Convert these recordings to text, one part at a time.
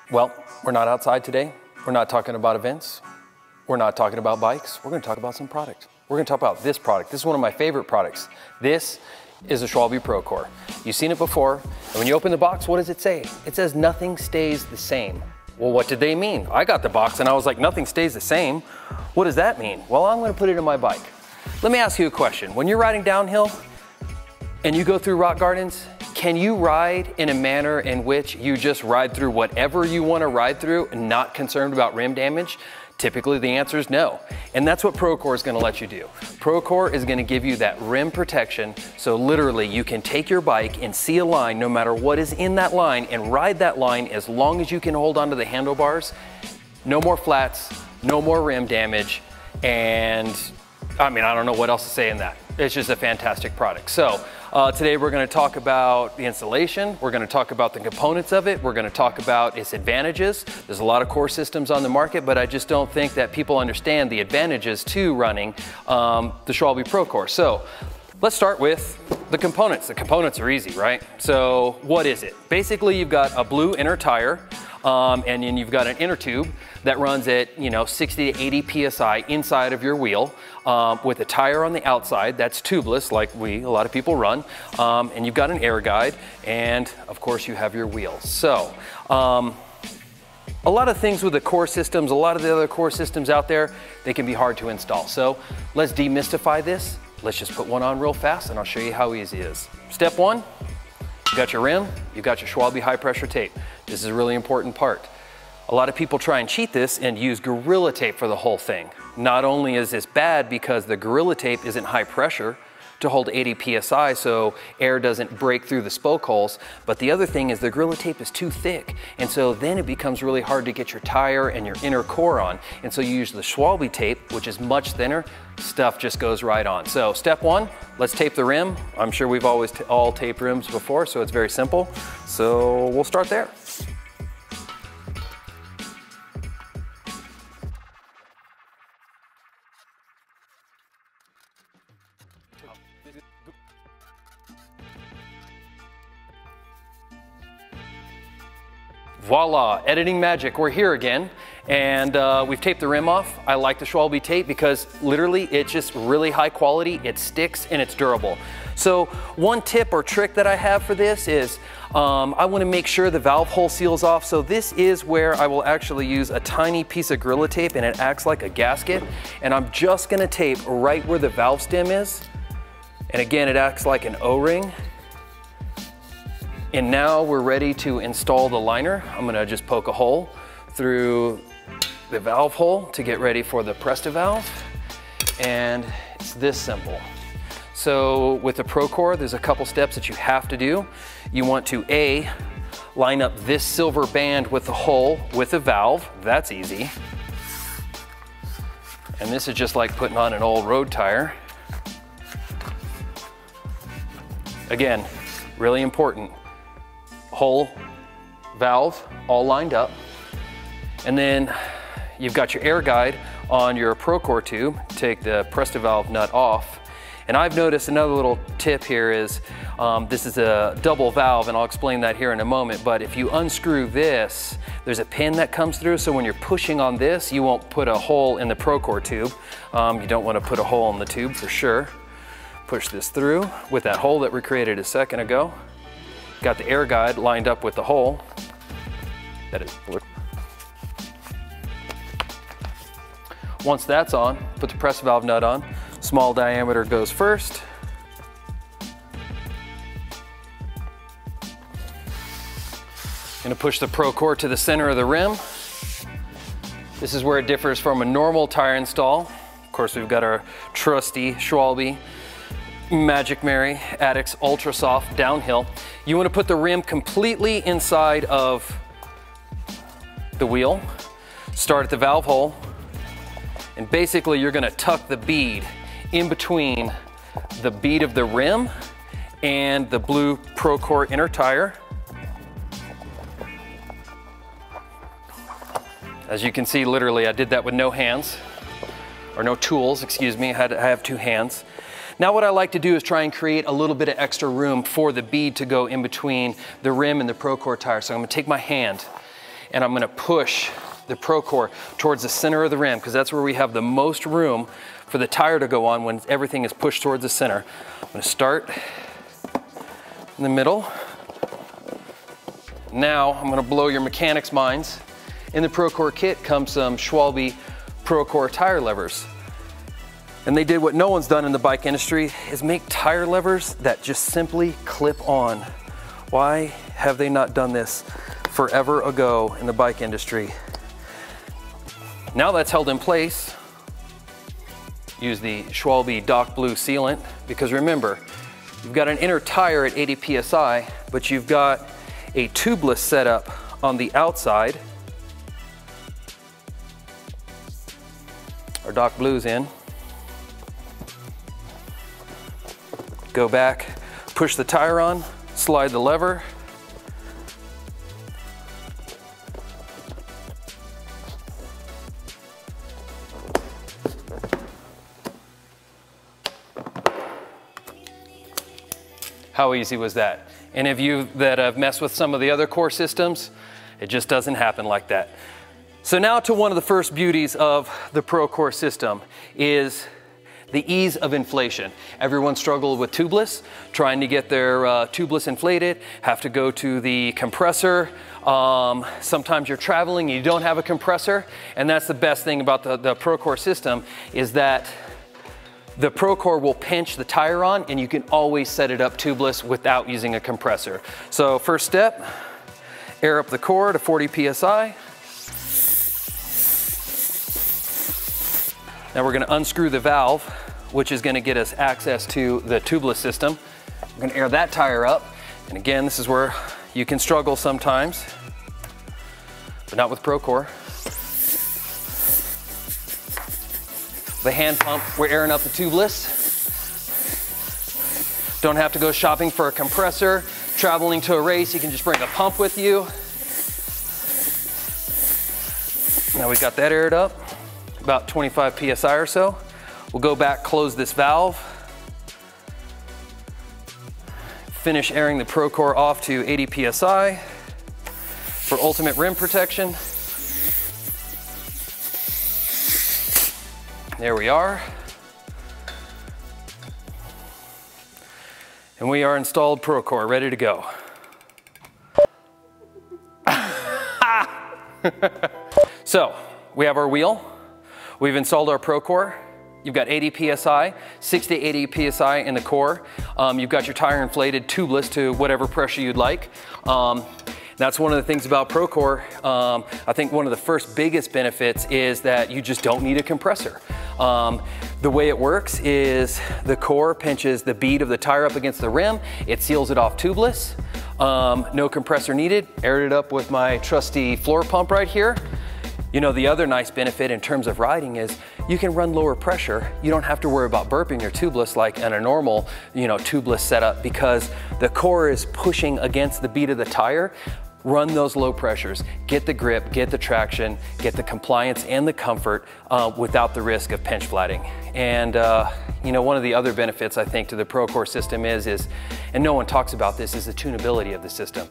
Well, we're not outside today. We're not talking about events. We're not talking about bikes. We're going to talk about some product. We're going to talk about this product. This is one of my favorite products. This is a Schwalbe ProCore. You've seen it before, and when you open the box, what does it say? It says nothing stays the same. Well, what did they mean? I got the box and I was like, nothing stays the same. What does that mean? Well, I'm going to put it in my bike. Let me ask you a question. When you're riding downhill and you go through rock gardens, can you ride in a manner in which you just ride through whatever you want to ride through and not concerned about rim damage? Typically the answer is no. And that's what ProCore is going to let you do. ProCore is going to give you that rim protection, so literally you can take your bike and see a line no matter what is in that line and ride that line as long as you can hold onto the handlebars. No more flats, no more rim damage, and I mean, I don't know what else to say in that. It's just a fantastic product. So today we're going to talk about the installation, we're going to talk about the components of it, we're going to talk about its advantages. There's a lot of core systems on the market, but I just don't think that people understand the advantages to running the Schwalbe ProCore. So let's start with the components. The components are easy, right? So what is it? Basically, you've got a blue inner tire, and then you've got an inner tube that runs at 60 to 80 psi inside of your wheel, with a tire on the outside that's tubeless, like a lot of people run, and you've got an air guide, and of course you have your wheels. So a lot of things with the core systems, a lot of the other core systems out there, they can be hard to install. So let's demystify this. Let's just put one on real fast and I'll show you how easy it is. Step one, you got your rim, you got your Schwalbe high pressure tape. This is a really important part. A lot of people try and cheat this and use Gorilla Tape for the whole thing. Not only is this bad because the Gorilla Tape isn't high pressure to hold 80 psi so air doesn't break through the spoke holes, but the other thing is the Gorilla Tape is too thick, and so then it becomes really hard to get your tire and your inner core on, and so you use the Schwalbe tape, which is much thinner. Stuff just goes right on. So step one, let's tape the rim. I'm sure we've always all taped rims before, so it's very simple. So we'll start there. Voila, editing magic, we're here again. And we've taped the rim off. I like the Schwalbe tape because literally it's just really high quality, it sticks and it's durable. So one tip or trick that I have for this is I want to make sure the valve hole seals off. So this is where I will actually use a tiny piece of Gorilla Tape and it acts like a gasket. And I'm just going to tape right where the valve stem is. And again, it acts like an O-ring. And now we're ready to install the liner. I'm going to just poke a hole through the valve hole to get ready for the Presta valve, and it's this simple. So with the ProCore, there's a couple steps that you have to do. You want to A, line up this silver band with the hole with the valve. That's easy. And this is just like putting on an old road tire. Again, really important. Hole, valve, all lined up. And then you've got your air guide on your ProCore tube. Take the Presta valve nut off. And I've noticed another little tip here is, this is a double valve and I'll explain that here in a moment, but if you unscrew this, there's a pin that comes through, so when you're pushing on this, you won't put a hole in the ProCore tube. You don't want to put a hole in the tube for sure. Push this through with that hole that we created a second ago. Got the air guide lined up with the hole. That is. Once that's on, put the press valve nut on. Small diameter goes first. Gonna push the ProCore to the center of the rim. This is where it differs from a normal tire install. Of course, we've got our trusty Schwalbe Magic Mary Addicts Ultra Soft downhill. You want to put the rim completely inside of the wheel. Start at the valve hole, and basically you're going to tuck the bead in between the bead of the rim and the blue ProCore inner tire. As you can see, literally I did that with no hands, or no tools, excuse me. I have two hands. Now what I like to do is try and create a little bit of extra room for the bead to go in between the rim and the ProCore tire. So I'm going to take my hand and I'm gonna push the ProCore towards the center of the rim, because that's where we have the most room for the tire to go on when everything is pushed towards the center. I'm gonna start in the middle. Now I'm gonna blow your mechanics' minds. In the ProCore kit comes some Schwalbe ProCore tire levers. And they did what no one's done in the bike industry, is make tire levers that just simply clip on. Why have they not done this forever ago in the bike industry? Now that's held in place, use the Schwalbe Dock Blue sealant, because remember, you've got an inner tire at 80 PSI, but you've got a tubeless setup on the outside. Our Dock Blue's in. Go back, push the tire on, slide the lever. How easy was that? Any of you that have messed with some of the other core systems, it just doesn't happen like that. So now to one of the first beauties of the ProCore system is the ease of inflation. Everyone struggled with tubeless, trying to get their tubeless inflated, have to go to the compressor. Sometimes you're traveling, you don't have a compressor, and that's the best thing about the ProCore system, is that the ProCore will pinch the tire on, and you can always set it up tubeless without using a compressor. So first step, air up the core to 40 PSI. Now we're gonna unscrew the valve, which is gonna get us access to the tubeless system. We're gonna air that tire up. And again, this is where you can struggle sometimes, but not with ProCore. The hand pump, we're airing up the tubeless. Don't have to go shopping for a compressor. Traveling to a race, you can just bring a pump with you. Now we've got that aired up, about 25 PSI or so. We'll go back, close this valve. Finish airing the ProCore off to 80 PSI for ultimate rim protection. There we are. And we are installed ProCore, ready to go. So, we have our wheel. We've installed our ProCore. You've got 80 PSI, 60 to 80 PSI in the core. You've got your tire inflated tubeless to whatever pressure you'd like. That's one of the things about ProCore. I think one of the first biggest benefits is that you just don't need a compressor. The way it works is the core pinches the bead of the tire up against the rim. It seals it off tubeless. No compressor needed. Aired it up with my trusty floor pump right here. You know, the other nice benefit in terms of riding is you can run lower pressure. You don't have to worry about burping your tubeless like in a normal, tubeless setup, because the core is pushing against the bead of the tire. Run those low pressures, get the grip, get the traction, get the compliance and the comfort without the risk of pinch flatting. And one of the other benefits I think to the ProCore system is, and no one talks about this, is the tunability of the system.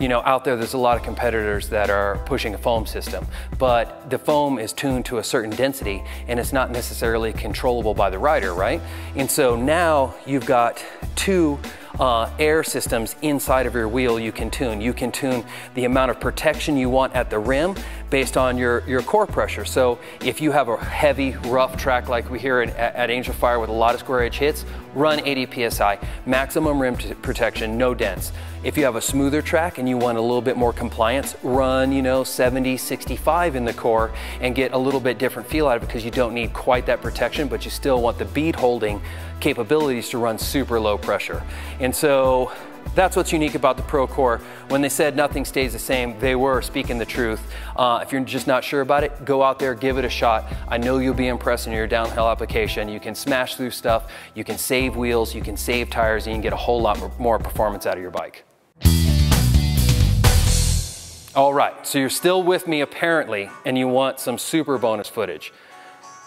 Out there's a lot of competitors that are pushing a foam system, but the foam is tuned to a certain density and it's not necessarily controllable by the rider, right? And so now you've got two air systems inside of your wheel you can tune. You can tune the amount of protection you want at the rim based on your core pressure. So if you have a heavy, rough track like we hear at Angel Fire with a lot of square edge hits, run 80 PSI, maximum rim protection, no dents. If you have a smoother track and you want a little bit more compliance, run 70, 65 in the core and get a little bit different feel out of it, because you don't need quite that protection, but you still want the bead holding capabilities to run super low pressure. And so that's what's unique about the ProCore. When they said nothing stays the same, they were speaking the truth. If you're just not sure about it, go out there, give it a shot. I know you'll be impressed in your downhill application. You can smash through stuff, you can save wheels, you can save tires, and you can get a whole lot more performance out of your bike. All right, so you're still with me apparently, and you want some super bonus footage.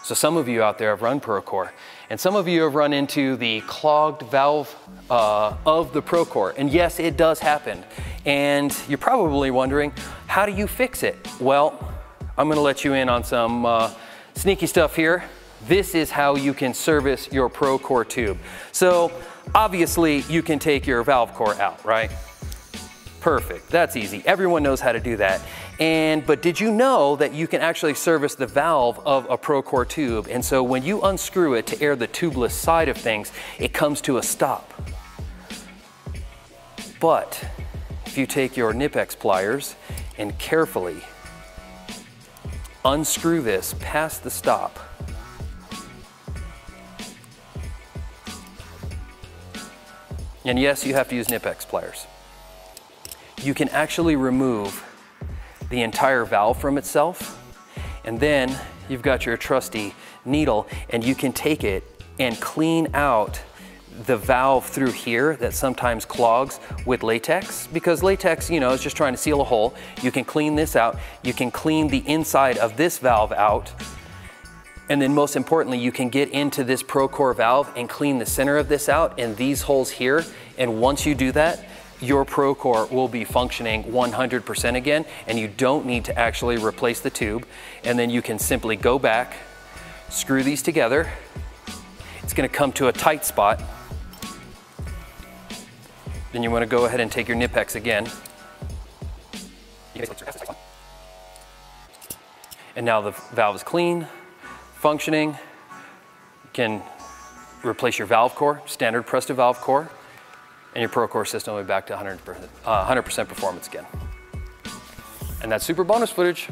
So some of you out there have run ProCore, and some of you have run into the clogged valve of the ProCore. And yes, it does happen. And you're probably wondering, How do you fix it? Well, I'm gonna let you in on some sneaky stuff here. This is how you can service your ProCore tube. So obviously you can take your valve core out, right? Perfect, that's easy. Everyone knows how to do that. But did you know that you can actually service the valve of a ProCore tube? And so when you unscrew it to air the tubeless side of things, it comes to a stop. But if you take your Nip-X pliers and carefully unscrew this past the stop, and yes, you have to use Nip-X pliers, you can actually remove the entire valve from itself, and then you've got your trusty needle, and you can take it and clean out the valve through here that sometimes clogs with latex, because latex, you know, is just trying to seal a hole. You can clean this out. You can clean the inside of this valve out. And then most importantly, you can get into this ProCore valve and clean the center of this out and these holes here. And once you do that, your ProCore will be functioning 100% again, and you don't need to actually replace the tube. And then you can simply go back, screw these together. It's gonna come to a tight spot. Then you wanna go ahead and take your Nip-X again. And now the valve is clean, functioning. You can replace your valve core, standard Presto valve core, and your ProCore system will be back to 100% performance again. And that's super bonus footage.